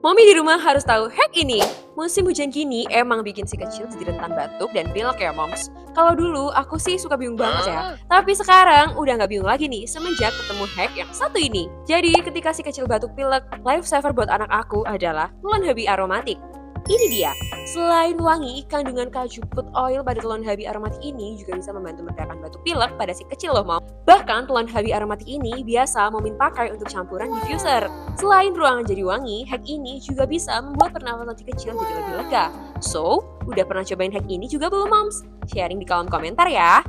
Mami di rumah harus tahu hack ini. Musim hujan gini emang bikin si kecil jadi rentan batuk dan pilek ya, Moms. Kalau dulu aku sih suka bingung banget ya. Tapi sekarang udah nggak bingung lagi nih semenjak ketemu hack yang satu ini. Jadi ketika si kecil batuk pilek, lifesaver buat anak aku adalah telon habi aromatik. Ini dia. Selain wangi, kandungan kaju put oil pada telon habi aromatik ini juga bisa membantu meredakan batuk pilek pada si kecil loh, Mom. Bahkan telon habi aromatik ini biasa Momin pakai untuk campuran diffuser. Selain ruangan jadi wangi, hack ini juga bisa membuat pernafasan si kecil jadi lebih lega. So, udah pernah cobain hack ini juga belum, Moms? Sharing di kolom komentar ya.